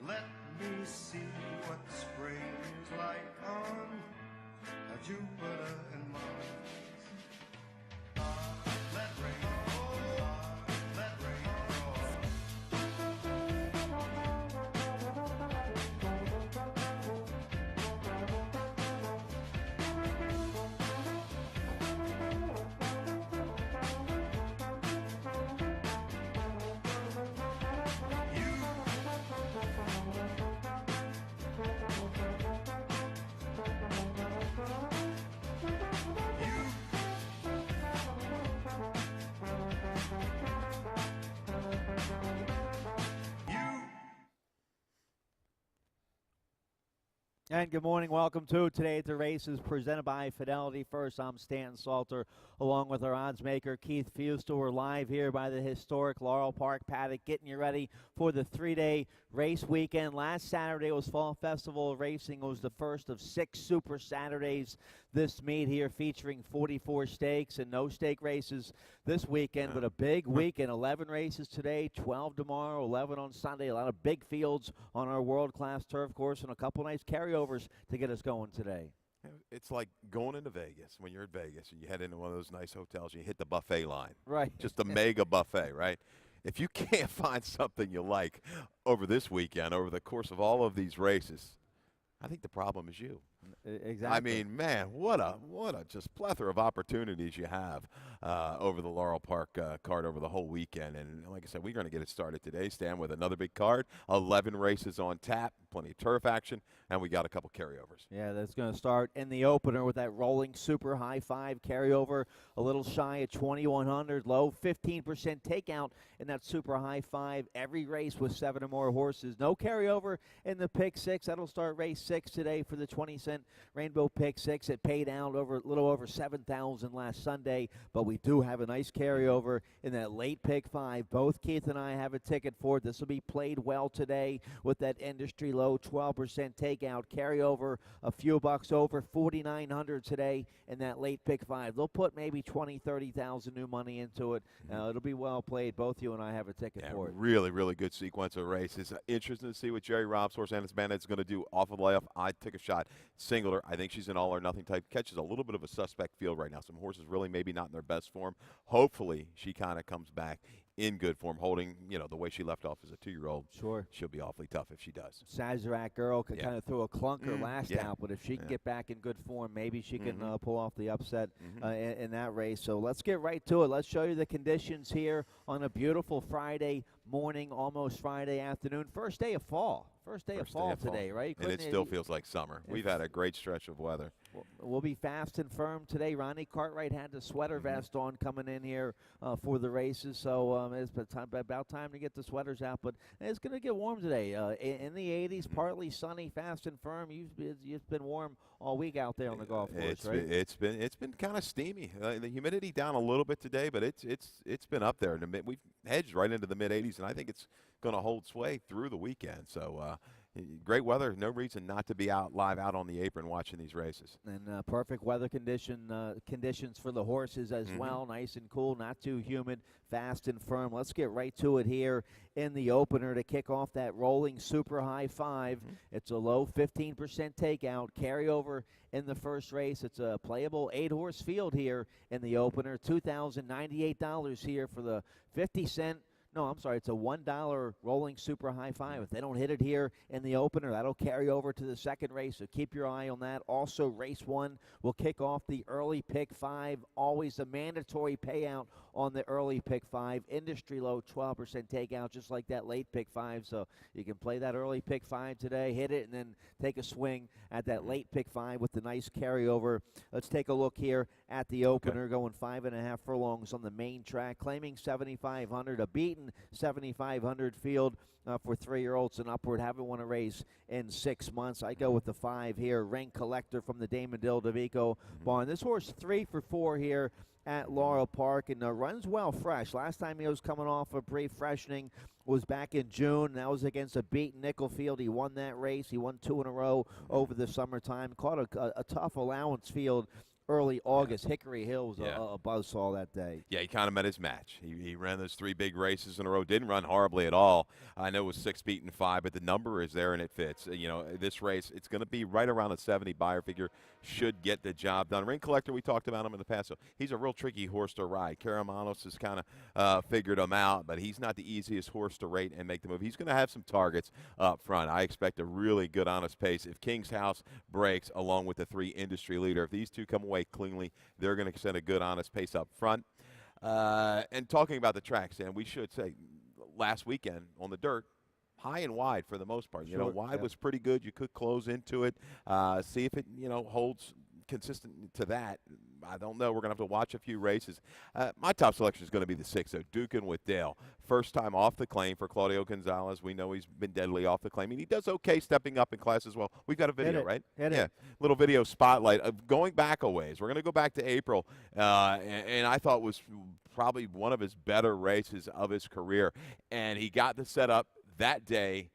Let me see what spring is like on Jupiter and Mars. Let rain fall, let rain And good morning. Welcome to Today at the Races, presented by Fidelity First. I'm Stanton Salter, along with our odds maker, Keith Fustel. We're live here by the historic LaurelPark paddock, getting you ready for the three-day race weekend. Last Saturday was Fall Festival Racing. It was the first of 6 Super Saturdays this meet here, featuring 44 stakes and no stake races this weekend, but a big weekend. 11 races today, 12 tomorrow, 11 on Sunday. A lot of big fields on our world-class turf course, and a couple nice carryovers to get us going today. It's like going into Vegas when you're at Vegas and you head into one of those nice hotels and you hit the buffet line. Right. Just a mega buffet, right? If you can't find something you like over this weekend, over the course of all of these races, I think the problem is you. Exactly. I mean, man, what a just plethora of opportunities you have over the LaurelPark card over the whole weekend. And like I said, we're going to get it started today, Stan, with another big card. 11 races on tap, plenty of turf action, and we got a couple carryovers. Yeah, that's going to start in the opener with that rolling super high five carryover, a little shy at 2,100, low 15% takeout in that super high five. Every race with 7 or more horses. No carryover in the pick 6. That'll start race 6 today for the 20-cent Rainbow Pick 6. It paid out a little over 7,000 last Sunday, but we do have a nice carryover in that late pick 5. Both Keith and I have a ticket for it. This will be played well today with that industry low 12% takeout. Carryover a few bucks over 4,900 today in that late pick 5. They'll put maybe 20, 30,000 new money into it. It'll be well played. Both you and I have a ticket for it. Really, really good sequence of races. Interesting to see what Jerry Rob's horse, Annis Bandit's going to do off of layoff. I took a shot, singled her. I think she's an all-or-nothing type. Catches a little bit of a suspect field right now. Some horses really maybe not in their best form. Hopefully she kind of comes back in good form, holding, the way she left off as a 2-year-old. Sure. She'll be awfully tough if she does. Sazerac girl could kind of throw a clunker last out, but if she can get back in good form, maybe she can pull off the upset in that race. So let's get right to it. Let's show you the conditions here on a beautiful Friday morning, almost Friday afternoon. First day of fall. First day of fall today, right? And it still feels like summer. We've had a great stretch of weather. We'll be fast and firm today. Ronnie Cartwright had the sweater vest on coming in here for the races, so it's about time to get the sweaters out. But it's going to get warm today. In the 80s, partly sunny, fast and firm. You've been warm all week out there on the golf course, right? It's been kind of steamy. The humidity down a little bit today, but it's been up there. We've hedged right into the mid-80s, and I think it's going to hold sway through the weekend. So great weather. No reason not to be live out on the apron watching these races. And perfect weather conditions for the horses as well. Nice and cool, not too humid, fast and firm. Let's get right to it here in the opener to kick off that rolling super high 5. It's a low 15% takeout. Carryover in the first race. It's a playable 8-horse field here in the opener. $2,098 here for the 50-cent. No, I'm sorry, it's a $1 rolling super high 5. If they don't hit it here in the opener, that'll carry over to the second race, so keep your eye on that. Also, race 1 will kick off the early pick 5. Always a mandatory payout on the early pick 5. Industry low 12% takeout, just like that late pick 5. So you can play that early pick 5 today, hit it, and then take a swing at that late pick 5 with the nice carryover. Let's take a look here at the opener, going 5.5 furlongs on the main track, claiming 7,500, a beaten 7,500 field for 3-year-olds and upward. Haven't won a race in 6 months. I go with the 5 here, Ring Collector from the Damon Dill DeVico barn. This horse 3 for 4 here at LaurelPark and runs well fresh. Last time he was coming off a brief freshening was back in June. That was against a beaten nickel field. He won that race. He won 2 in a row over the summertime. Caught a tough allowance field early August. Hickory Hill was Yeah. a buzzsaw that day. Yeah, he kind of met his match. He ran those 3 big races in a row. Didn't run horribly at all. I know it was 6 beaten 5, but the number is there and it fits. You know, this race, it's going to be right around a 70 buyer figure. Should get the job done. Ring Collector, we talked about him in the past. So he's a real tricky horse to ride. Karamanos has kind of figured him out, but he's not the easiest horse to rate and make the move. He's going to have some targets up front. I expect a really good, honest pace. If King's House breaks along with the 3 industry leader, if these two come away cleanly, they're going to send a good, honest pace up front. And talking about the tracks, and we should say last weekend on the dirt, high and wide for the most part. You know, wide was pretty good. You could close into it, see if it, holds consistent to that. I don't know. We're going to have to watch a few races. My top selection is going to be the 6, so Dukin with Dale. First time off the claim for Claudio Gonzalez. We know he's been deadly off the claim, and he does okay stepping up in class as well. We've got a video, right? Yeah, little video spotlight of going back a ways. We're going to go back to April, and I thought was probably one of his better races of his career, and he got the setup that day.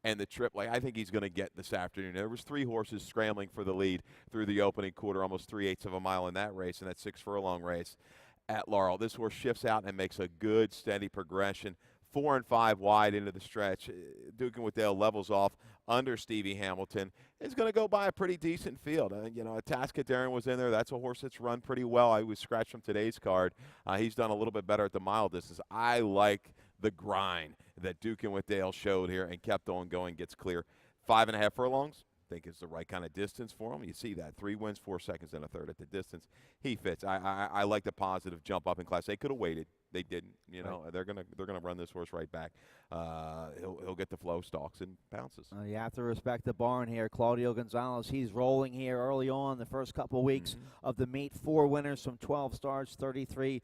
And the trip, I think he's going to get this afternoon. There was 3 horses scrambling for the lead through the opening quarter, almost 3/8 of a mile in that race, and that 6 furlong race at Laurel. This horse shifts out and makes a good, steady progression. 4 and 5 wide into the stretch. Dukin with Dale levels off under Stevie Hamilton. It's going to go by a pretty decent field. Tascaderian was in there. That's a horse that's run pretty well. I was scratched from today's card. He's done a little bit better at the mile distance. I like the grind that Dukin with Dale showed here and kept on going, gets clear. 5.5 furlongs, I think is the right kind of distance for him. You see that. 3 wins, 4 seconds, and a third at the distance. He fits. I like the positive jump up in class. They could have waited. They didn't. Right. They're gonna run this horse right back. He'll get the flow, stalks, and bounces. You have to respect the barn here. Claudio Gonzalez, he's rolling here early on the first couple of weeks of the meet. 4 winners from 12 starts, 33%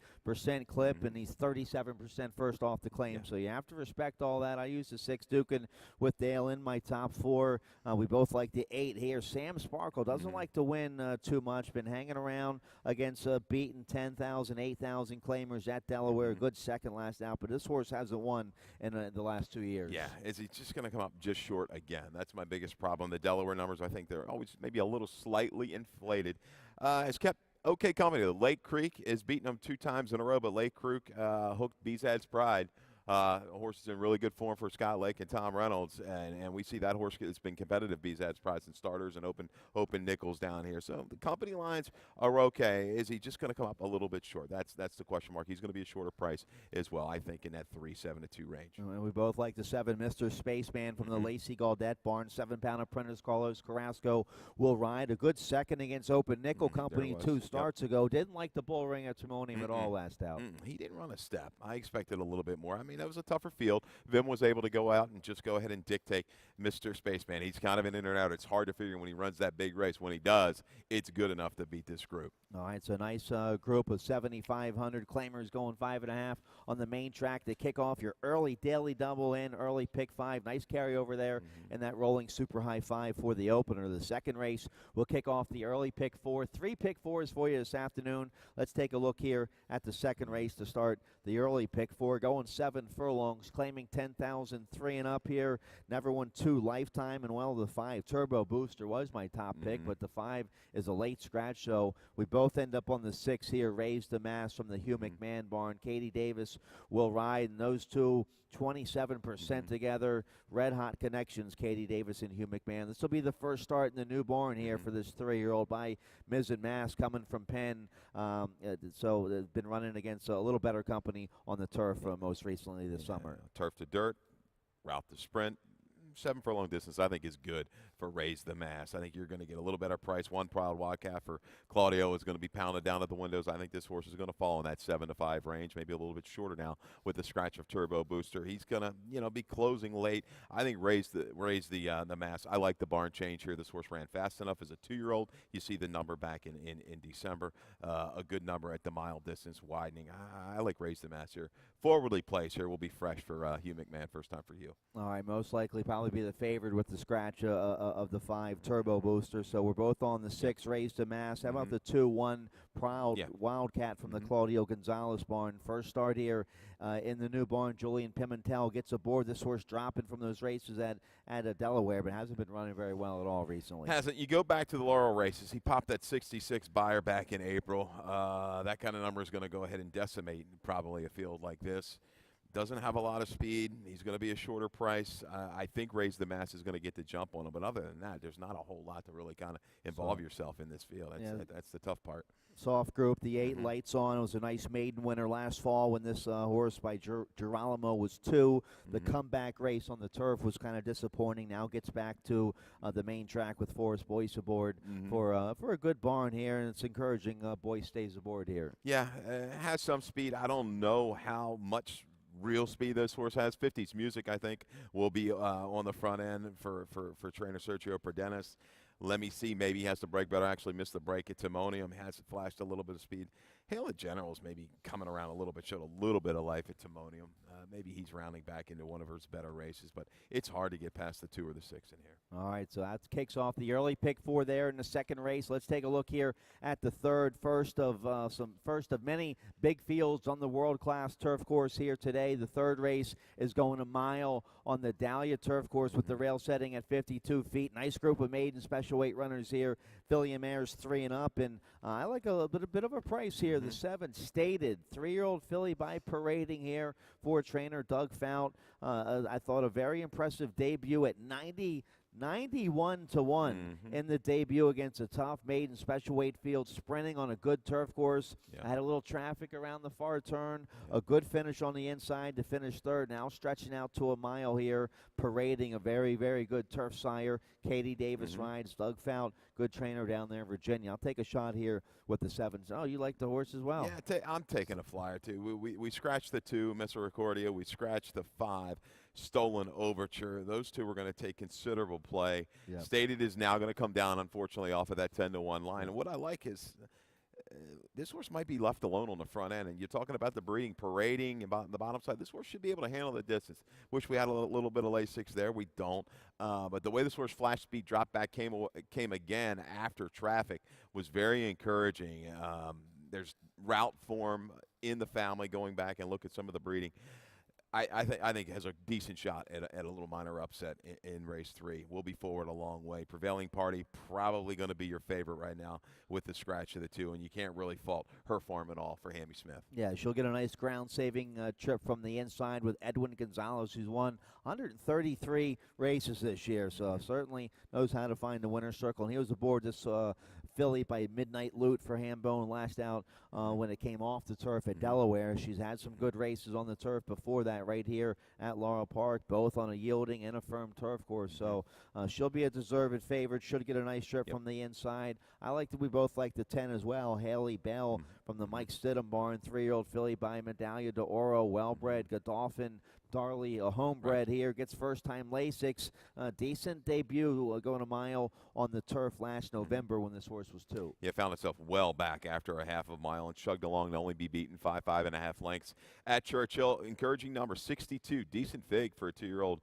clip, and he's 37% first off the claim. So you have to respect all that. I use the 6 Dukin with Dale in my top 4. We both like the 8 here. Sam Sparkle doesn't like to win too much. Been hanging around against beaten 10,000, 8,000 claimers at Delaware. A good second last out, but this horse hasn't won in the last 2 years. Yeah, is he just going to come up just short again? That's my biggest problem. The Delaware numbers, I think they're always maybe a little slightly inflated. Has kept okay company. The Lake Creek is beating them 2 times in a row, but Lake Creek hooked Bezad's Pride. A horse is in really good form for Scott Lake and Tom Reynolds, and we see that horse that's been competitive, Bezad's Pride, and starters and open nickels down here. So the company lines are okay. Is he just going to come up a little bit short? That's the question mark. He's going to be a shorter price as well, I think, in that 3.72 range. And we both like the 7 Mr. Spaceman from the Lacey Gaudette barn. 7-pound apprentice Carlos Carrasco will ride. A good second against Open Nickel Company 2 starts ago. Didn't like the bull ring at Timonium at all last out. He didn't run a step. I expected a little bit more. I mean, that was a tougher field. Vim was able to go out and just go ahead and dictate Mr. Spaceman. He's kind of an in and out. It's hard to figure when he runs that big race. When he does, it's good enough to beat this group. All right, so nice group of 7,500 claimers going 5.5 on the main track to kick off your early daily double in, early pick 5. Nice carryover there and that rolling super high 5 for the opener. The second race will kick off the early pick 4. 3 pick 4s for you this afternoon. Let's take a look here at the second race to start the early pick 4. Going 7 furlongs, claiming 10,003 and up here. Never won 2 lifetime, and well, the 5 Turbo Booster was my top pick, but the 5 is a late scratch, so we both end up on the 6 here. Raise the Mass from the Hugh McMahon barn. Katie Davis will ride, and those two 27% together. Red hot connections, Katie Davis and Hugh McMahon. This will be the first start in the new barn here for this 3-year-old by Miz and Mass coming from Penn. So they've been running against a little better company on the turf most recently this summer. Turf to dirt, route to sprint. 7 furlong distance, I think, is good for Raise the Mass. I think you're going to get a little better price. 1 Proud Wildcat for Claudio is going to be pounded down at the windows. I think this horse is going to fall in that 7 to 5 range, maybe a little bit shorter now with the scratch of Turbo Booster. He's going to, be closing late. I think Raise the Mass. I like the barn change here. This horse ran fast enough as a 2-year-old. You see the number back in December. A good number at the mile distance, widening. I like Raise the Mass here. Forwardly placed here will be fresh for Hugh McMahon. First time for Hugh. All right, most likely probably probably be the favorite with the scratch of the 5 turbo booster. So we're both on the 6 raised to mass. How about the 2-1 Proud Wildcat from the Claudio Gonzalez barn? First start here in the new barn. Julian Pimentel gets aboard. This horse dropping from those races at Delaware, but hasn't been running very well at all recently. Hasn't. You go back to the Laurel races. He popped that 66 buyer back in April. That kind of number is going to go ahead and decimate probably a field like this. Doesn't have a lot of speed. He's going to be a shorter price. I think Raise the Mass is going to get the jump on him. But other than that, there's not a whole lot to really kind of involve yourself in this field. That's the tough part. Soft group, the 8 Lights On. It was a nice maiden winner last fall when this horse by Girolamo was 2. The comeback race on the turf was kind of disappointing. Now gets back to the main track with Forrest Boyce aboard for a good barn here, and it's encouraging Boyce stays aboard here. Yeah, has some speed. I don't know how much real speed this horse has. 50s Music, I think, will be on the front end for trainer Sergio Perdenis. Let me see. Maybe he has to break better. Actually missed the break at Timonium. Has flashed a little bit of speed. Hail of General's maybe coming around a little bit. Showed a little bit of life at Timonium. Maybe he's rounding back into one of his better races, but it's hard to get past the 2 or the 6 in here. All right, so that kicks off the early pick 4 there in the second race. Let's take a look here at the third, first of many big fields on the world-class turf course here today. The third race is going a mile on the Dahlia turf course with the rail setting at 52 feet. Nice group of maiden special weight runners here. Filly and mares 3 and up, and I like a bit of a price here. The 7 Stated, 3-year-old filly by parading here for trainer Doug Fout. I thought a very impressive debut at 91 to 1 in the debut against a tough maiden special weight field, sprinting on a good turf course. I had a little traffic around the far turn, a good finish on the inside to finish third. Now stretching out to a mile here, parading a very, very good turf sire. Katie Davis rides. Doug Fout, good trainer down there in Virginia. I'll take a shot here with the 7s. Oh, you like the horse as well? Yeah, I'm taking a flyer too. We scratched the 2, Misericordia. We scratched the 5. Stolen Overture. Those 2 were going to take considerable play. Stated is now going to come down, unfortunately, off of that 10-1 line. And what I like is this horse might be left alone on the front end. And you're talking about the breeding, parading about the bottom side. This horse should be able to handle the distance. Wish we had a little bit of Lasix there. We don't. But the way this horse flash speed drop back came again after traffic was very encouraging. There's route form in the family going back and look at some of the breeding. I think it has a decent shot at a little minor upset in race 3. We'll be forward a long way. Prevailing Party probably going to be your favorite right now with the scratch of the 2, and you can't really fault her form at all for Hammy Smith. Yeah, she'll get a nice ground-saving trip from the inside with Edwin Gonzalez, who's won 133 races this year, so certainly knows how to find the winner's circle. And he was aboard this filly by Midnight Loot for Hambone last out when it came off the turf at Delaware. She's had some good races on the turf before that right here at LaurelPark, both on a yielding and a firm turf course. So she'll be a deserved favorite. Should get a nice trip from the inside. We both like the 10 as well. Haley Bell from the Mike Stidham barn, 3-year-old filly by Medaglia d'Oro, well-bred. Godolphin Darley, a homebred here, gets first-time Lasix. Decent debut going a mile on the turf last November when this horse was 2. Yeah, found itself well back after a half a mile and chugged along to only be beaten 5.5 lengths at Churchill. Encouraging number 62, decent fig for a 2-year-old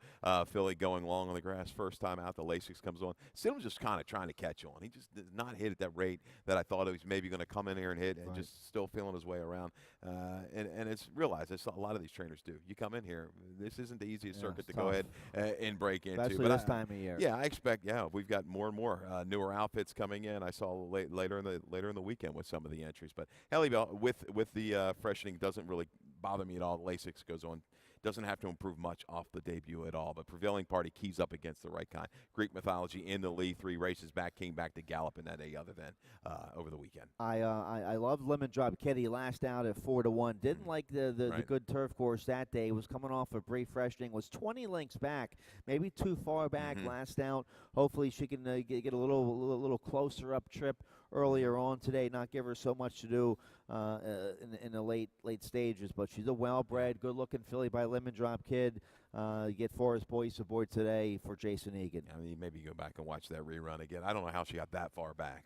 filly going long on the grass. First time out, the Lasix comes on. Stidham's just kind of trying to catch on. He just did not hit at that rate that I thought he was maybe going to come in here and hit, and just still feeling his way around. And it's realized, that's a lot of these trainers do. You come in here, this isn't the easiest circuit to go ahead and break into. Especially this time of year. Yeah, I expect. Yeah, we've got more and more newer outfits coming in. I saw later in the weekend with some of the entries. But Haley Bell with the freshening doesn't really bother me at all. Lasix goes on. Doesn't have to improve much off the debut at all, but Prevailing Party keys up against the right kind. Greek Mythology in the lead, 3 races back, came back to gallop in that other than over the weekend. I love Lemon Drop Kitty last out at 4-1. Didn't like the good turf course that day. Was coming off a brief freshening. Was 20 lengths back, maybe too far back last out. Hopefully she can get a little closer up trip earlier on today, not give her so much to do in the late stages. But she's a well-bred, good-looking filly by Lemon Drop Kid. You get Forrest Boyce aboard today for Jason Egan. I mean, maybe go back and watch that rerun again. I don't know how she got that far back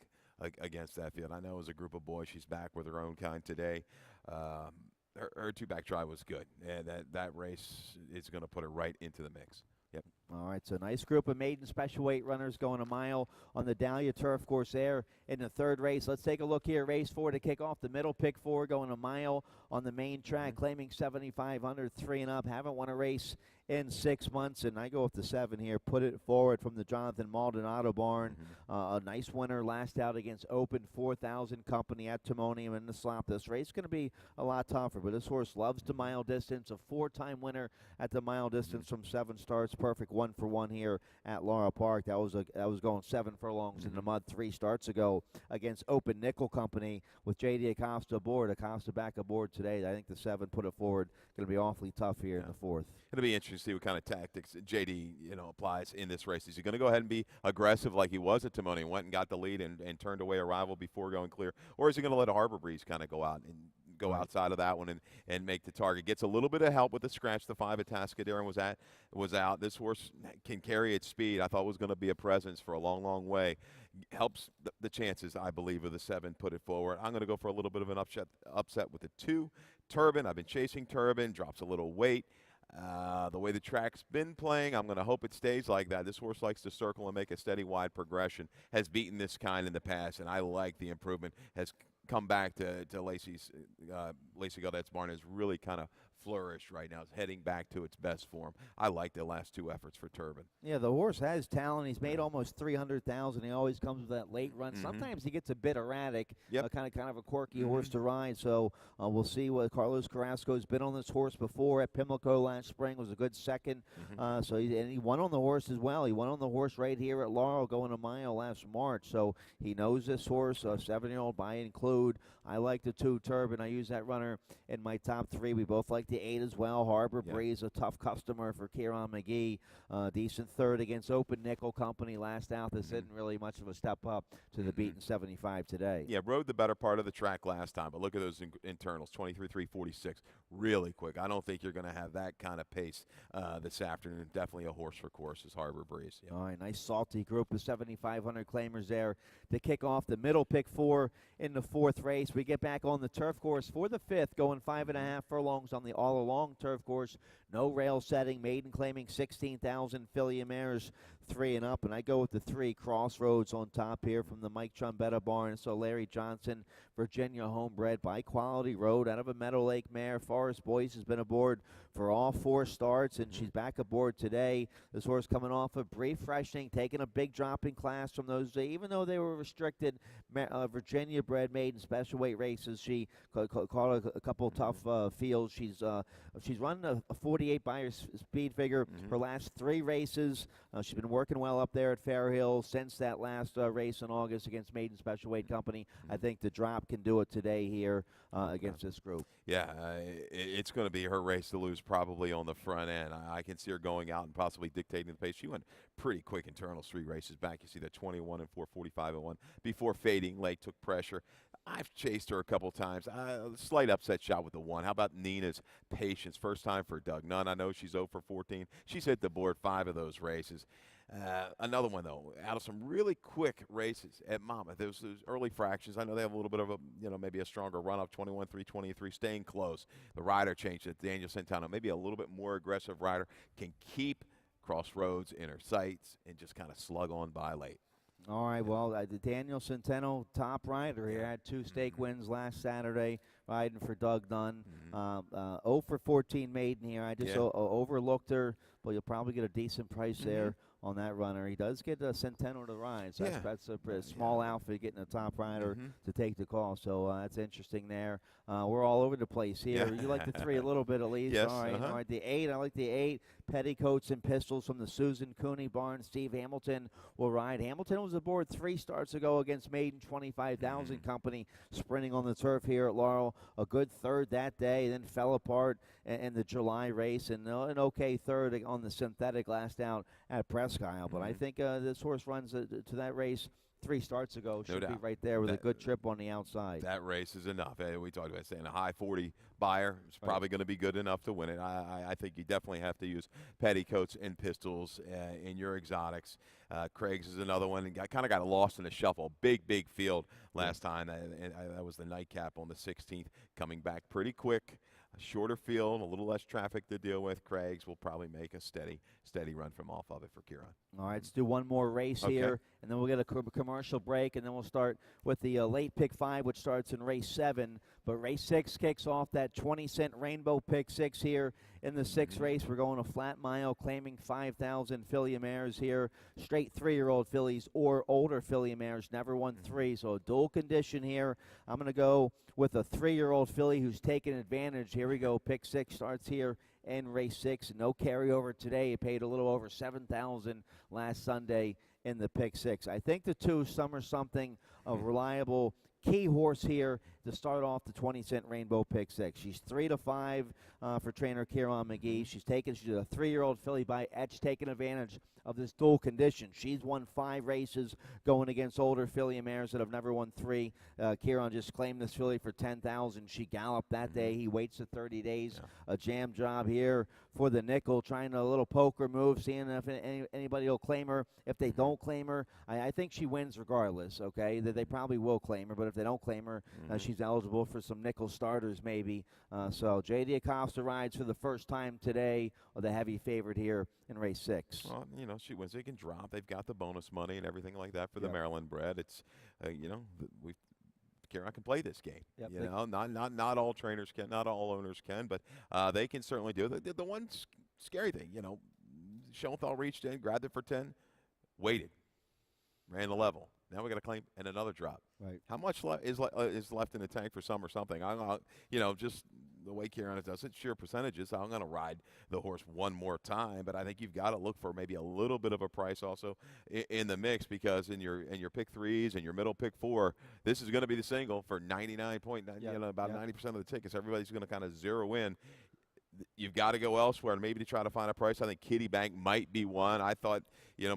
against that field. I know as a group of boys, she's back with her own kind today. Her 2-back try was good, and that race is going to put her right into the mix. Yep. All right, so nice group of maiden special weight runners going a mile on the Dahlia Turf Course there in the third race. Let's take a look here. Race 4 to kick off. The middle pick 4 going a mile on the main track, claiming 7,500, 3 and up. Haven't won a race in 6 months, and I go with the 7 here. Put it forward from the Jonathan Maldonado barn. A nice winner last out against Open 4,000 Company at Timonium in the slop. This race is going to be a lot tougher, but this horse loves the mile distance. A 4-time winner at the mile distance from 7 starts. Perfect 1-for-1 here at LaurelPark. That was going 7 furlongs in the mud 3 starts ago against Open Nickel Company with J.D. Acosta aboard. Acosta back aboard today. I think the 7 put it forward. Going to be awfully tough here in the 4th. It'll be interesting to see what kind of tactics J.D. applies in this race. Is he going to go ahead and be aggressive like he was at Timonium, went and got the lead and turned away a rival before going clear, or is he going to let a Harbor Breeze kind of go out and go outside of that one and make the target? Gets a little bit of help with the scratch. The 5 at Tascadero was out. This horse can carry its speed. I thought was going to be a presence for a long, long way. Helps the chances, I believe, of the 7. Put it forward. I'm going to go for a little bit of an upset with the 2. Turbine. I've been chasing Turbine. Drops a little weight. The way the track's been playing, I'm going to hope it stays like that. This horse likes to circle and make a steady, wide progression. Has beaten this kind in the past, and I like the improvement. Has come back to Lacey Gaudette's barn. Has really kind of flourished right now. It's heading back to its best form. I like the last 2 efforts for Turbine. Yeah, the horse has talent. He's made almost 300,000. He always comes with that late run. Sometimes he gets a bit erratic. Kind of a quirky horse to ride. So we'll see what Carlos Carrasco's been on this horse before at Pimlico last spring. Was a good second. So he won on the horse as well. He won on the horse right here at Laurel, going a mile last March. So he knows this horse. A 7-year-old by include. I like the 2 Turbine. I use that runner in my top 3. We both like the 8 as well. Harbor Breeze, a tough customer for Kieran McGee. Decent 3rd against Open Nickel Company last out. This isn't really much of a step up to the beaten 75 today. Yeah, rode the better part of the track last time, but look at those internals, 23.346, really quick. I don't think you're going to have that kind of pace this afternoon. Definitely a horse for courses, Harbor Breeze. Yep. All right, nice salty group of 7,500 claimers there to kick off the middle pick 4 in the 4th race. We get back on the turf course for the 5th, going 5.5 furlongs on the all-along turf course. No rail setting, maiden claiming 16,000, filly mares 3 and up, and I go with the 3 Crossroads on top here from the Mike Trombetta barn. So Larry Johnson, Virginia homebred by Quality Road out of a Meadow Lake mare. Forest Boyce has been aboard for all 4 starts, and she's back aboard today. This horse coming off a brief freshening, taking a big drop in class from those, even though they were restricted Virginia-bred maiden special weight races. She caught a couple tough fields. She's run a 48 by her speed figure her last 3 races. She's been working well up there at Fair Hill since that last race in August against Maiden Special Weight Company. I think the drop can do it today here against this group. Yeah, it's going to be her race to lose probably on the front end. I can see her going out and possibly dictating the pace. She went pretty quick internals 3 races back. You see that 21 and 4:45 and 1 before fading late, took pressure. I've chased her a couple times. Slight upset shot with the 1. How about Nina's Patience? First time for Doug Nunn. I know she's 0 for 14. She's hit the board 5 of those races. Another one, though, out of some really quick races at Monmouth. Those early fractions. I know they have a little bit of maybe a stronger run-up, 21-3, 23, staying close. The rider changed it. Daniel Centeno, maybe a little bit more aggressive rider, can keep Crossroads in her sights and just kind of slug on by late. All right, well, the Daniel Centeno top rider here had 2 stake wins last Saturday riding for Doug Nunn. 0 for 14 maiden here. I just overlooked her, but you'll probably get a decent price there on that runner. He does get a Centeno to ride, so that's a small outfit getting a top rider to take the call, so that's interesting there. We're all over the place here. You like the 3 a little bit at least. Yes, all right, the 8, I like the 8. Petticoats and Pistols from the Susan Cooney barn. Steve Hamilton will ride. Hamilton was aboard 3 starts ago against Maiden 25,000 Company, sprinting on the turf here at Laurel. A good 3rd that day, then fell apart in the July race, and an okay 3rd on the synthetic last out at Presque Isle. But I think this horse runs to that race 3 starts ago. Should be right there with a good trip on the outside. That race is enough. We talked about saying a high 40 buyer is probably going to be good enough to win it. I think you definitely have to use Petticoats and Pistols in your exotics. Craig's is another one. And kind of got lost in the shuffle. Big field last time. And that was the nightcap on the 16th. Coming back pretty quick. A shorter field, a little less traffic to deal with. Craigs will probably make a steady run from off of it for Kieran. All right, let's do one more race here, and then we'll get a commercial break, and then we'll start with the late pick 5, which starts in race 7. But race 6 kicks off that 20-cent rainbow pick 6 here in the 6th race. We're going a flat mile, claiming 5,000 filly mares here, straight 3-year-old fillies or older filly mares, never won 3. So a dual condition here. I'm going to go with a 3-year-old filly who's taking advantage. Here we go. Pick 6 starts here in race 6. No carryover today. It paid a little over 7,000 last Sunday in the pick 6. I think the 2 Summer Something, a reliable key horse here to start off the 20-cent rainbow pick 6. She's 3-5 for trainer Kieran McGee. She's a 3-year-old filly by Etch, taking advantage of this dual condition. She's won 5 races going against older filly mares that have never won 3. Kieran just claimed this filly for 10,000. She galloped that day. He waits the 30 days. A jam job here for the nickel, trying a little poker move, seeing if anybody will claim her. If they don't claim her, I think she wins regardless, okay? They probably will claim her, but if they don't claim her, she's eligible for some nickel starters maybe. So J.D. Acosta rides for the first time today, or the heavy favorite here in race 6. Well, she wins. They can drop. They've got the bonus money and everything like that for the Maryland bred. It's, Kieran can play this game. Not all trainers can, not all owners can, but they can certainly do it. The one scary thing, Schoenthal reached in, grabbed it for 10, waited, ran the level. Now we got to claim and another drop. Right. How much is left in the tank for Summer Something? Just the way Kieran does it, sheer percentages. I'm going to ride the horse one more time, but I think you've got to look for maybe a little bit of a price also in the mix, because in your pick 3s and your middle pick 4, this is going to be the single for 99.9. About 90% of the tickets. Everybody's going to kind of zero in. You've got to go elsewhere and maybe to try to find a price. I think Kitty Bank might be one. I thought,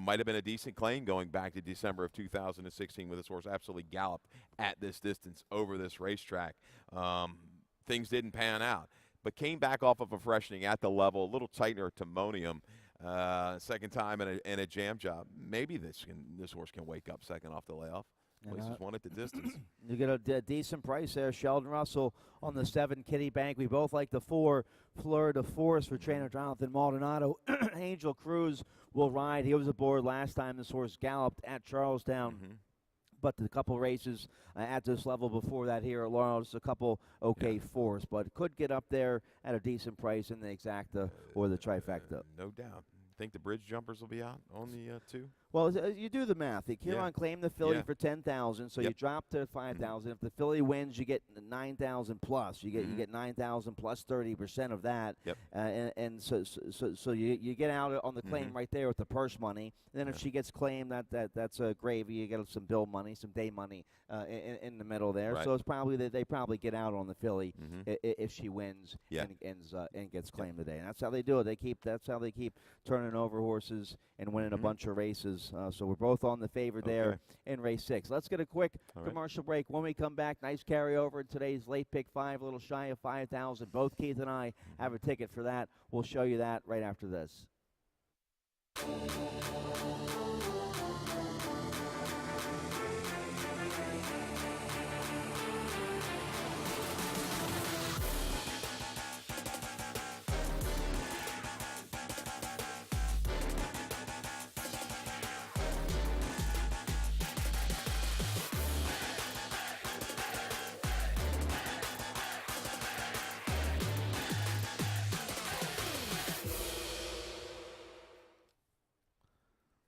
might have been a decent claim going back to December of 2016 with this horse absolutely galloped at this distance over this racetrack. Things didn't pan out, but came back off of a freshening at the level, a little tighter timonium, second time in a jam job. Maybe this horse can wake up second off the layoff. Places one at the distance. You get a decent price there. Sheldon Russell on the 7, Kitty Bank. We both like the 4, Fleur de Force for trainer Jonathan Maldonado. Angel Cruz will ride. He was aboard last time this horse galloped at Charlestown. But a couple races at this level before that here at Laurel, just a couple fours, but could get up there at a decent price in the exacta or the trifecta. No doubt. Think the bridge jumpers will be out on the 2? Well, you do the math. Kieran claimed the filly for 10,000, so you drop to 5,000. If the filly wins, you get 9,000 plus. You get 9,000 plus 30% of that. And so you get out on the claim right there with the purse money. And then if she gets claimed, that's a gravy. You get some bill money, some day money in the middle there. So it's probably that they probably get out on the filly if she wins and gets claimed today. And that's how they do it. That's how they keep turning over horses and winning a bunch of races. So we're both on the favorite there in race 6. Let's get a quick commercial break. When we come back, nice carryover in today's late pick 5, a little shy of 5,000. Both Keith and I have a ticket for that. We'll show you that right after this.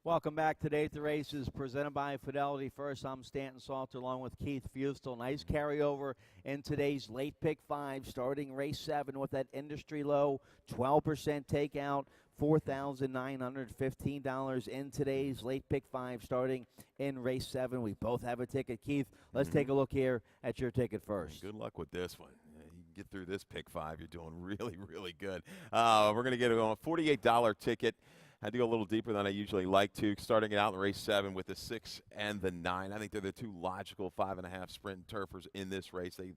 Welcome back. Today at the Races, presented by Fidelity First. I'm Stanton Salter along with Keith Fustel. Nice carryover in today's late pick 5, starting race 7 with that industry low 12% takeout, $4,915 in today's late pick 5, starting in race 7. We both have a ticket. Keith, let's take a look here at your ticket first. Good luck with this one. You can get through this pick 5. You're doing really, really good. We're going to get a $48 ticket. I had to go a little deeper than I usually like to, starting it out in race 7 with the 6 and the 9. I think they're the 2 logical 5.5 sprint turfers in this race. They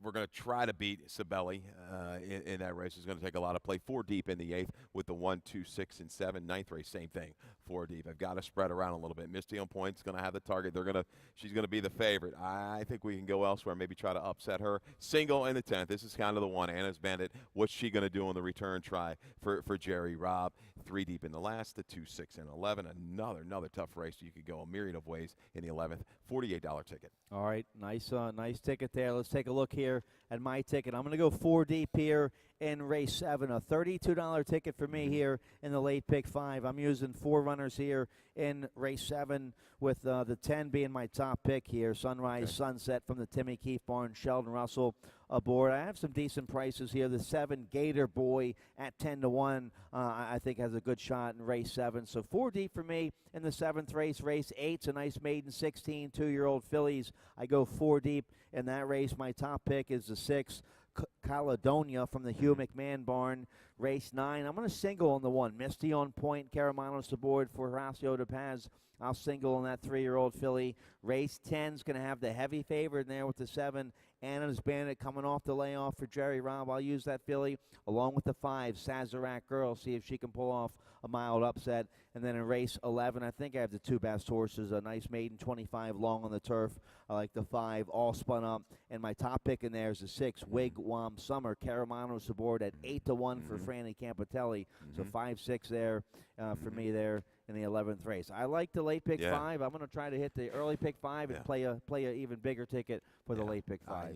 we're going to try to beat Sabelli in that race. It's going to take a lot of play. 4 deep in the 8th with the 1, 2, 6, and 7. 9th race, same thing. 4 deep. I've got to spread around a little bit. Misty on points going to have the target. She's going to be the favorite. I think we can go elsewhere. Maybe try to upset her. Single in the 10th. This is kind of the one. Anna's Bandit. What's she going to do on the return try for Jerry Robb? 3 deep in the last. The 2, 6, and 11. Another tough race. You could go a myriad of ways in the 11th. $48 ticket. All right, nice ticket there. Let's take a look here at my ticket. I'm going to go 4 deep here in race 7. A $32 ticket for me here in the late pick 5. I'm using 4 runners here in race 7 with the 10 being my top pick here. Sunrise Sunset from the Timmy Keefe barn. Sheldon Russell aboard. I have some decent prices here. The 7 Gator Boy at 10-1 I think has a good shot in race 7. So 4 deep for me in the 7th race. Race 8's a nice maiden 16 2-year-old fillies. I go 4 deep in that race. My top pick is the 6 Caledonia from the Hugh McMahon barn. Race 9, I'm going to single on the 1. Misty on point. Caramanos aboard for Horacio de Paz. I'll single on that 3-year-old filly. Race 10's going to have the heavy favorite in there with the 7 Anna's Bandit coming off the layoff for Jerry Robb. I'll use that filly along with the 5 Sazerac Girl, see if she can pull off a mild upset. And then in race 11, I think I have the 2 best horses. A nice maiden 25 long on the turf. I like the 5 all spun up. And my top pick in there is the 6 Wigwam Summer. Caramanos aboard at 8-1 for Franny Campitelli. So 5-6 there for me there in the 11th race. I like the late pick 5. I'm going to try to hit the early pick 5 and play a even bigger ticket for the late pick 5.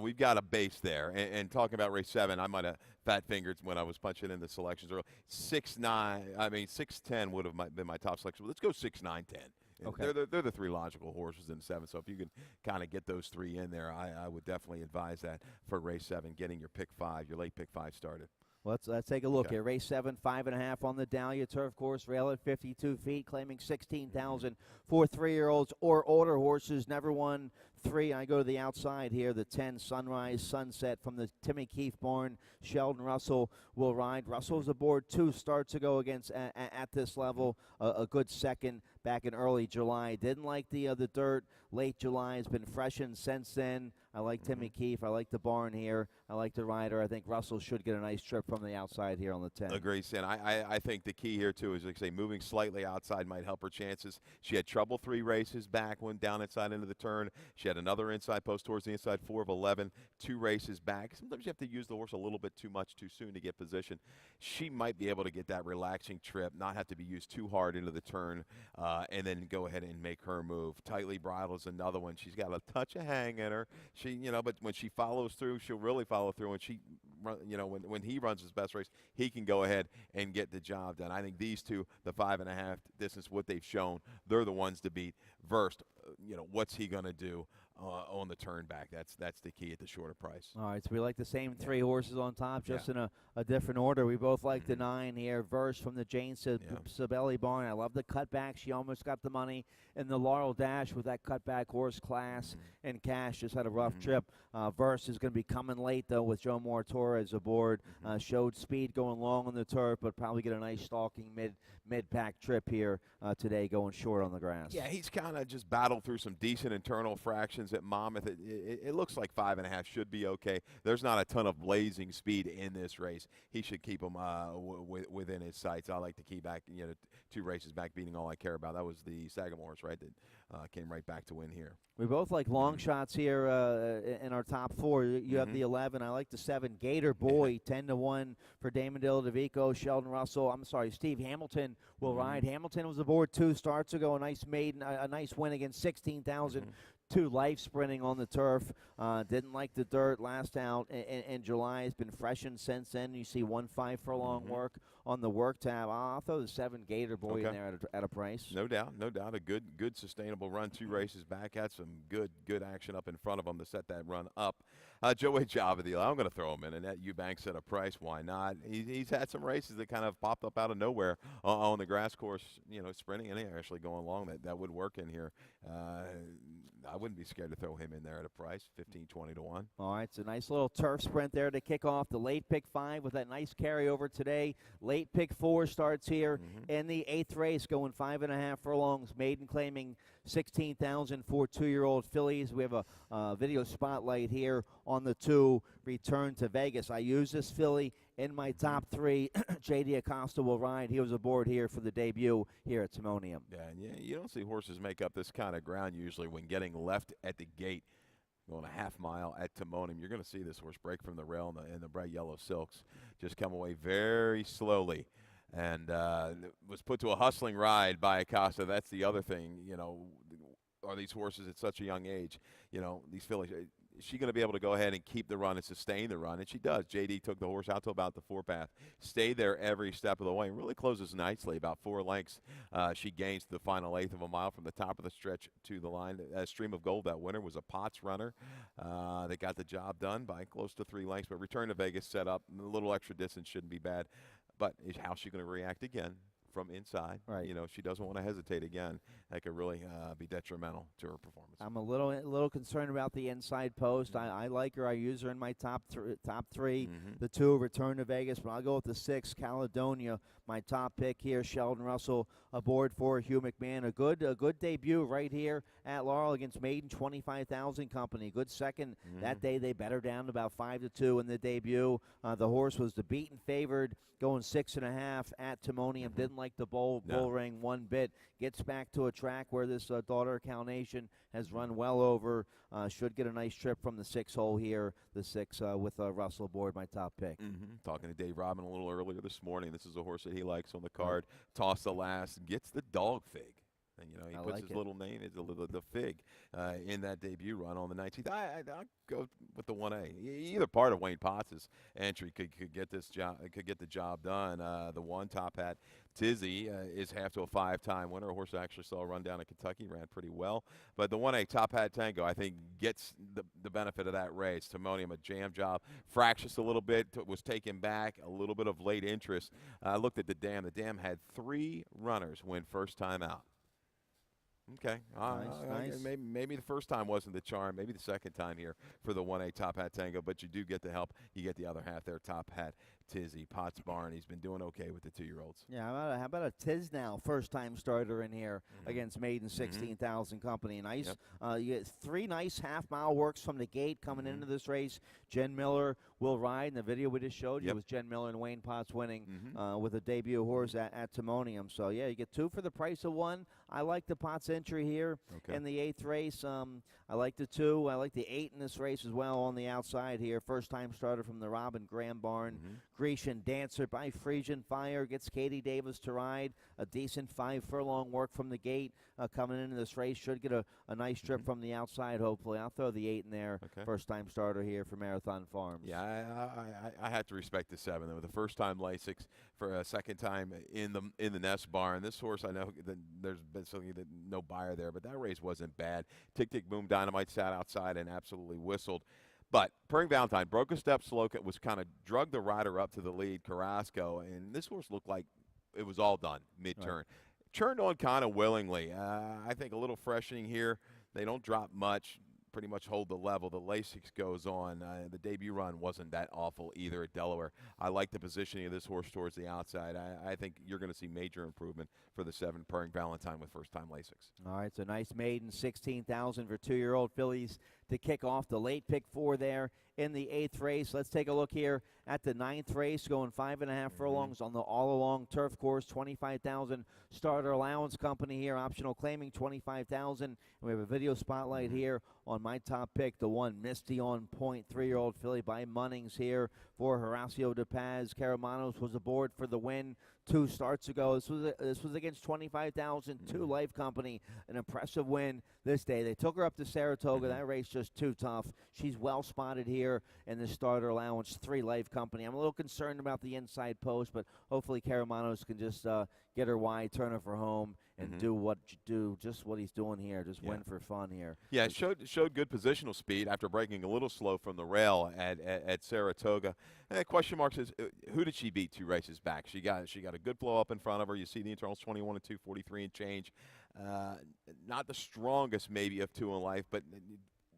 We've got a base there. And talking about race 7, I might have fat fingered when I was punching in the selections early. 6-10 would have been my top selection. Let's go 6, 9, 10. Okay. They're the 3 logical horses in 7. So if you can kind of get those 3 in there, I would definitely advise that for race 7, getting your pick 5, your late pick 5 started. Let's take a look here. Race 7, 5.5 on the Dahlia Turf Course. Rail at 52 feet, claiming $16,000 for 3-year-olds or older horses. Never won 3. I go to the outside here. The 10 Sunrise Sunset from the Timmy Keefe barn. Sheldon Russell will ride. Russell's aboard 2 starts ago against at this level. A good second back in early July. Didn't like the dirt. Late July has been freshened since then. I like Timmy Keefe. I like the barn here. I like the rider. I think Russell should get a nice trip from the outside here on the 10. Agree, Sin. I think the key here, too, is, like I say, moving slightly outside might help her chances. She had trouble 3 races back, went down inside into the turn. She had another inside post towards the inside, 4 of 11, 2 races back. Sometimes you have to use the horse a little bit too much too soon to get position. She might be able to get that relaxing trip, not have to be used too hard into the turn, and then go ahead and make her move. Tightly Bridled is another one. She's got a touch of hang in her. But when she follows through, she'll really follow through. And she, when he runs his best race, he can go ahead and get the job done. I think these 2, the 5.5 distance, what they've shown, they're the ones to beat. Versed, what's he going to do on the turn back? That's the key at the shorter price. All right, so we like the same 3 horses on top, just in a different order. We both like the 9 here. Verse from the Jane Sabelli barn. I love the cutback. She almost got the money in the Laurel Dash with that cutback horse Class. And Cash just had a rough trip. Verse is going to be coming late, though, with Joe Moore Torres aboard. Showed speed going long on the turf, but probably get a nice stalking mid-pack trip here today, going short on the grass. Yeah, he's kind of just battled through some decent internal fractions at Monmouth. It looks like 5.5 should be okay. There's not a ton of blazing speed in this race. He should keep him within his sights. I like to keep back, 2 races back, beating All I Care About. That was the Sagamores, right, that came right back to win here. We both like long shots here in our top 4. You have the 11. I like the 7 Gator Boy, 10-1 for Damon DeVico. Sheldon Russell. I'm sorry, Steve Hamilton will ride. Hamilton was aboard 2 starts ago. A nice maiden, a nice win against 16,000. 2 life sprinting on the turf. Didn't like the dirt last out in July. Has been freshened since then. You see 1.5 furlong work on the work tab. I'll throw the 7 Gator Boy in there at a price. No doubt. A good sustainable run. 2 races back. Had some good action up in front of him to set that run up. Joey Javadil, I'm going to throw him in. Annette Eubanks at a price. Why not? He's had some races that kind of popped up out of nowhere on the grass course, sprinting and actually going along. That would work in here. I wouldn't be scared to throw him in there at a price, 15, 20-1. All right, it's a nice little turf sprint there to kick off the late pick 5 with that nice carryover today. Late late pick 4 starts here in the 8th race, going 5.5 furlongs. Maiden claiming 16,000 for 2-year-old fillies. We have a video spotlight here on the 2, Return to Vegas. I use this filly in my top 3. J.D. Acosta will ride. He was aboard here for the debut here at Timonium. Yeah, you don't see horses make up this kind of ground usually when getting left at the gate, going a half mile at Timonium. You're going to see this horse break from the rail in the bright yellow silks, just come away very slowly. And was put to a hustling ride by Acosta. That's the other thing, are these horses at such a young age, these fillies, is she going to be able to go ahead and keep the run and sustain the run? And she does. JD took the horse out to about the 4-path, stayed there every step of the way, and really closes nicely, about 4 lengths. She gains the final 1/8 of a mile from the top of the stretch to the line. Stream of Gold, that winner, was a Potts runner. They got the job done by close to 3 lengths, but Return to Vegas set up. A little extra distance shouldn't be bad. But how's she going to react again from inside? Right. She doesn't want to hesitate again. That could really be detrimental to her performance. I'm a little concerned about the inside post. I like her. I use her in my top 3. The 2, Return to Vegas, but I'll go with the 6, Caledonia, my top pick here. Sheldon Russell aboard for Hugh McMahon. A good debut right here at Laurel against Maiden 25,000 Company. Good second that day. They bet her down to about 5-2 in the debut. The horse was the beaten favored, going 6.5 at Timonium. Didn't like the bull ring one bit. Gets back to a track where this daughter Cal Nation has run well over. Should get a nice trip from the 6 hole here. The 6 with Russell aboard, my top pick. Talking to Dave Robin a little earlier this morning. This is a horse that he likes on the card. Toss the last, gets the dog fig. And, he puts his little name, the fig, in that debut run on the 19th. I'll go with the 1A. Either part of Wayne Potts' entry could get this job, could get the job done. The 1, Top Hat Tizzy, is half to a 5-time winner. A horse I actually saw run down in Kentucky, ran pretty well. But the 1A, Top Hat Tango, I think gets the benefit of that race. Timonium, a jam job, fractious a little bit, was taken back, a little bit of late interest. I looked at the dam. The dam had 3 runners win first time out. Okay. Nice. Maybe the first time wasn't the charm. Maybe the second time here for the 1A Top Hat Tango, but you do get the help. You get the other half there, Top Hat Tizzy. Potts Barn, he's been doing okay with the 2-year-olds. Yeah, how about a Tisnow first-time starter in here against Maiden 16,000 Company. Nice. You get 3 nice half-mile works from the gate coming into this race. Jen Miller will ride. In the video we just showed you was Jen Miller and Wayne Potts winning with a debut horse at Timonium. So, yeah, you get 2 for the price of 1. I like the Potts entry here in the 8th race. I like the 2. I like the 8 in this race as well on the outside here. First-time starter from the Robin Graham barn. Grecian Dancer by Frisian Fire gets Katie Davis to ride. A decent 5-furlong work from the gate coming into this race. Should get a nice trip from the outside, hopefully. I'll throw the 8 in there. First-time starter here for Marathon Farms. Yeah, I have to respect the 7, though. The first-time Lasix for a second time in the Nest barn. This horse, I know that there's been something that no buyer there, but that race wasn't bad. Tick, tick, boom, Dynamite sat outside and absolutely whistled. But Purring Valentine broke a step slow, was kind of drug the rider up to the lead, Carrasco, and this horse looked like it was all done mid-turn. Turned on kind of willingly. I think a little freshening here. They don't drop much, pretty much hold the level. The Lasix goes on. The debut run wasn't that awful either at Delaware. I like the positioning of this horse towards the outside. I think you're going to see major improvement for the 7 Purring Valentine with first-time Lasix. All right, so nice maiden, 16,000 for 2-year-old fillies to kick off the late pick 4 there in the 8th race. Let's take a look here at the 9th race, going 5.5 furlongs on the all-along turf course, 25,000 starter allowance company here, optional claiming 25,000. And we have a video spotlight here on my top pick, the 1 Misty on Point, 3-year-old filly by Munnings here for Horacio De Paz. Caramanos was aboard for the win 2 starts ago. This was against 25,000, 2 Life Company, an impressive win this day. They took her up to Saratoga. That race just too tough. She's well spotted here in the starter allowance, 3 Life Company. I'm a little concerned about the inside post, but hopefully Caramanos can just get her wide, turn her for home, and do just what he's doing here, just win for fun here. Yeah, showed good positional speed after breaking a little slow from the rail at Saratoga. And question marks is who did she beat 2 races back? She got a good flow up in front of her. You see the internals 21 and 243 and change. Not the strongest maybe of 2 in life, but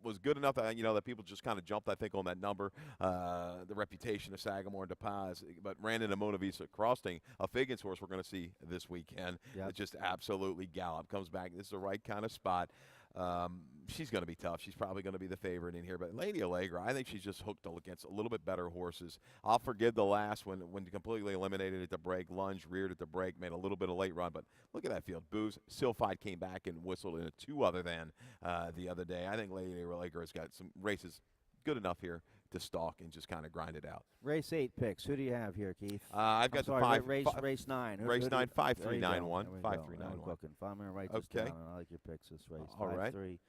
was good enough that that people just kind of jumped, I think, on that number. The reputation of Sagamore and DePaz, but ran into Mona Visa Crossing, a Figgins horse we're going to see this weekend. Yep. That just absolutely galloped, comes back. This is the right kind of spot. She's going to be tough. She's probably going to be the favorite in here. But Lady Allegra, I think she's just hooked against a little bit better horses. I'll forgive the last when completely eliminated at the break, lunged, reared at the break, made a little bit of late run. But look at that field. Booze, Silphide came back and whistled in a 2 other than the other day. I think Lady Allegra has got some races good enough here to stalk and just kind of grind it out. Race 8 picks. Who do you have here, Keith? I've got sorry, the 5. Race 9. Race 9, 5, 3, 9, 1. 5, 5, 3, 3, 9, 9, 1. I'm going to write this Okay. down. I like your picks this race. All 5, right. 3,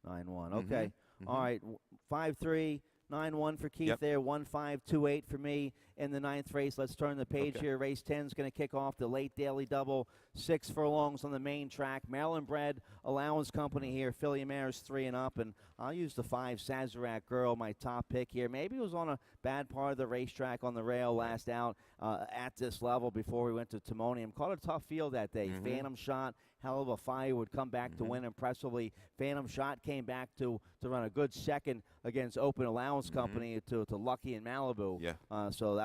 9, 1. Mhm. Okay. Mhm. All right. 5, 3, 9, 1 for Keith Yep. there. 1, 5, 2, 8 for me in the 9th race. Let's turn the page Okay. here. Race 10 is going to kick off the late daily double. 6 furlongs on the main track. Maryland bred allowance company here. Filly mares 3 and up. And I'll use the 5 Sazerac Girl, my top pick here. Maybe it was on a bad part of the racetrack on the rail last out at this level before we went to Timonium. Caught a tough field that day. Mhm. Phantom Shot, hell of a fire, would come back to win impressively. Phantom Shot came back to run a good second against Open Allowance Company to Lucky in Malibu. Yeah. So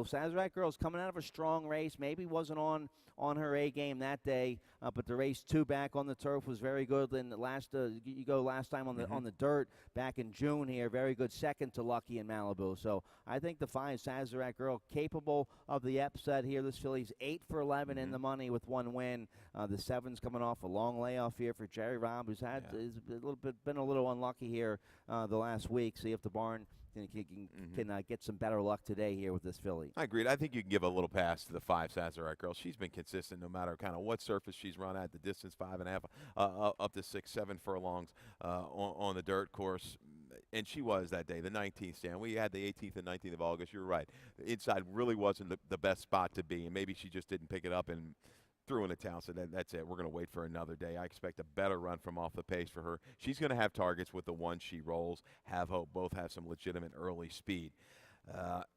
Sazerac Girl's coming out of a strong race. Maybe wasn't on her A game that day, but the race 2 back on the turf was very good. And last time on the dirt back in June here, very good second to Lucky in Malibu. So I think the 5 Sazerac Girl capable of the upset here. This filly's 8 for 11 in the money with 1 win. The 7's coming off a long layoff here for Jerry Robb, who's been a little unlucky here the last week. See if the barn can get some better luck today here with this filly. I agreed. I think you can give a little pass to the 5 Sazerac Girl. She's been consistent no matter kind of what surface she's run at, the distance 5.5 up to 6, 7 furlongs on the dirt course. And she was that day, the 19th stand. We had the 18th and 19th of August. You're right. The inside really wasn't the best spot to be, and maybe she just didn't pick it up and threw in the towel. So that's it. We're going to wait for another day. I expect a better run from off the pace for her. She's going to have targets with the one she rolls. Have hope. Both have some legitimate early speed.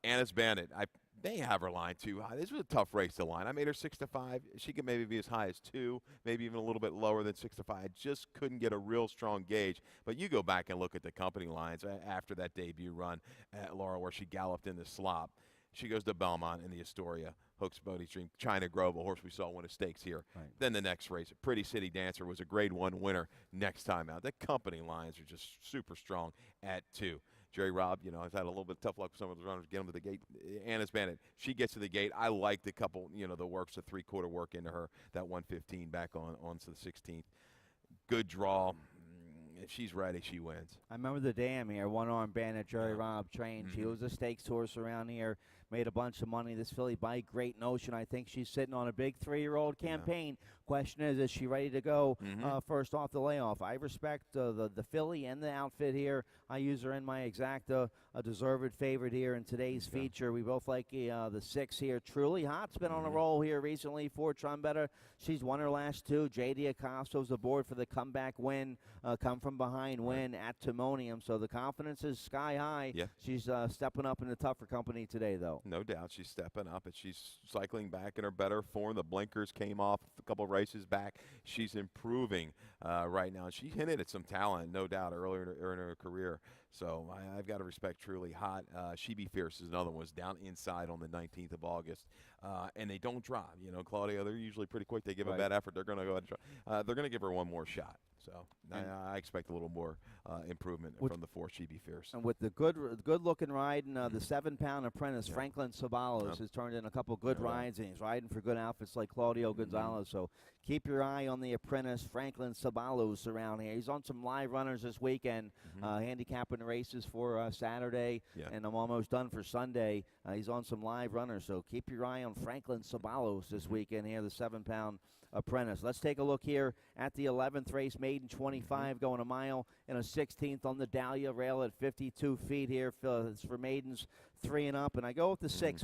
Anna's Bandit. I may have her line too high. This was a tough race to line. I made her 6-5. She could maybe be as high as 2, maybe even a little bit lower than 6-5. I just couldn't get a real strong gauge. But you go back and look at the company lines after that debut run at Laurel where she galloped in the slop. She goes to Belmont in the Astoria, Hooks Bodie's Dream, China Grove, a horse we saw win a stakes here. Right. Then the next race, Pretty City Dancer was a Grade 1 winner next time out. The company lines are just super strong at 2. Jerry Robb, has had a little bit of tough luck with some of the runners to get them to the gate. Anna's Bandit, she gets to the gate. I like the couple, the works, the 3/4 work into her, that 115 back on to the 16th. Good draw. If she's ready, she wins. I remember the dam here, one-arm bandit Jerry Robb trained. She was a stakes horse around here, made a bunch of money. This filly by Great Notion, I think she's sitting on a big 3-year-old campaign. Question is she ready to go first off the layoff? I respect the filly and the outfit here. I use her in my exacta, a deserved favorite here in today's feature. We both like the 6 here. Truly Hot's been on a roll here recently for Trombetta. She's won her last 2. J.D. Acosta's aboard for the comeback win, come from behind win at Timonium. So the confidence is sky high. Yeah. She's stepping up in the tougher company today, though. No doubt. She's stepping up, and she's cycling back in her better form. The blinkers came off a couple of races back. She's improving right now. She hinted at some talent, no doubt, earlier in her career. So I've got to respect Truly Hot. She Be Fierce is another one. Was down inside on the 19th of August. And they don't drop. Claudia, they're usually pretty quick. They give a bad effort. They're going to go ahead and try. They're going to give her one more shot. So I expect a little more improvement from the 4 She Be Fierce. And with the good-looking ride and the 7-pound apprentice, Franklin Sabalos, has turned in a couple good rides, and he's riding for good outfits like Claudio Gonzalez. So keep your eye on the apprentice, Franklin Sabalos, around here. He's on some live runners this weekend, handicapping the races for Saturday, and I'm almost done for Sunday. He's on some live runners, so keep your eye on Franklin Sabalos this weekend here, the 7-pound apprentice. Let's take a look here at the 11th race, maiden 25, going a mile and a 16th on the Dahlia rail at 52 feet here. It's for maidens 3 and up, and I go with the 6,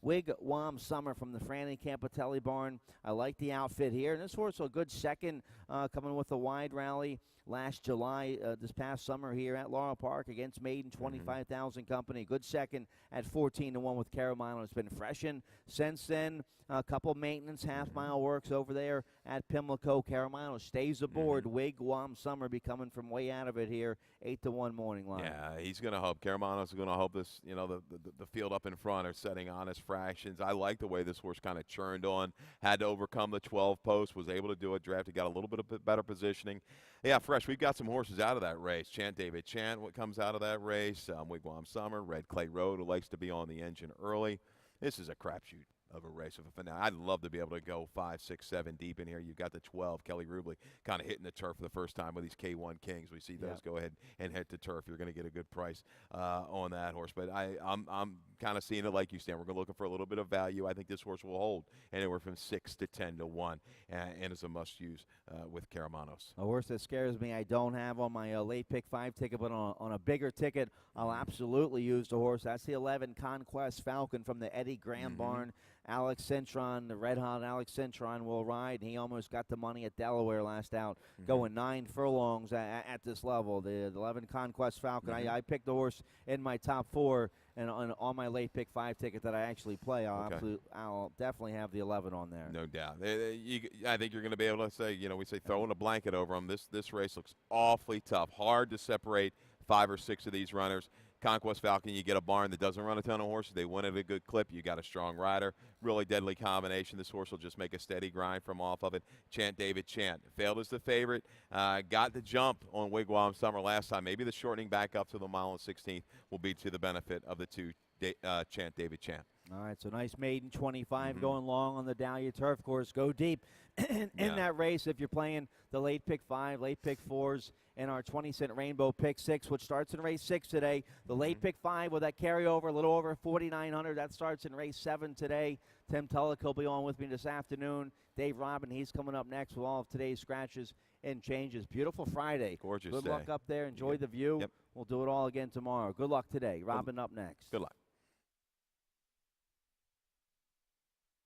Wigwam Summer from the Franny Campitelli barn. I like the outfit here, and this horse a good second, coming with a wide rally. last July, this past summer here at LaurelPark against Maiden, 25,000 company. Good second at 14-1 with Carolina. It's been freshened since then. A couple maintenance half-mile works over there at Pimlico. Carolina stays aboard. Wigwam Summer be coming from way out of it here, 8-1 morning line. Yeah, he's going to hope. Carolina's going to hope this, the field up in front are setting honest fractions. I like the way this horse kind of churned on, had to overcome the 12 post, was able to do it, drafted, got a little bit of better positioning. Yeah, Fresh, we've got some horses out of that race. Chant David Chant, what comes out of that race, Wigwam Summer, Red Clay Road, who likes to be on the engine early. This is a crapshoot of a race of a finale. I'd love to be able to go 5, 6, 7 deep in here. You've got the 12, Kelly Rubley, kind of hitting the turf for the first time with these K1 Kings. We see those go ahead and hit the turf. You're going to get a good price on that horse. But I'm kind of seeing it like you, Stan. We're looking for a little bit of value. I think this horse will hold anywhere from 6 to 10-1, and is a must-use with Caramanos. A horse that scares me I don't have on my late pick 5 ticket, but on a bigger ticket, I'll absolutely use the horse. That's the 11 Conquest Falcon from the Eddie Graham barn. Alex Cintron, the red-hot Alex Cintron will ride. He almost got the money at Delaware last out, going 9 furlongs at this level. The 11 Conquest Falcon. I picked the horse in my top 4, and on my late pick 5 ticket that I actually play, I'll definitely have the 11 on there. No doubt. I think you're going to be able to say, we say throwing a blanket over them. This race looks awfully tough. Hard to separate 5 or 6 of these runners. Conquest Falcon, you get a barn that doesn't run a ton of horses. They win at a good clip. You got a strong rider. Really deadly combination. This horse will just make a steady grind from off of it. Chant David Chant. Failed as the favorite. Got the jump on Wigwam Summer last time. Maybe the shortening back up to the mile and 16th will be to the benefit of the 2 Chant David Chant. All right, so nice maiden 25 going long on the Dahlia turf course. Go deep in that race if you're playing the late pick 5, late pick 4s, and our 20-cent rainbow pick 6, which starts in race 6 today. The late pick 5 with that carryover, a little over 4,900. That starts in race 7 today. Tim Tulloch will be on with me this afternoon. Dave Robin, he's coming up next with all of today's scratches and changes. Beautiful Friday. Gorgeous Good day. luck up there. Enjoy the view. We'll do it all again tomorrow. Good luck today. Robin up next. Good luck.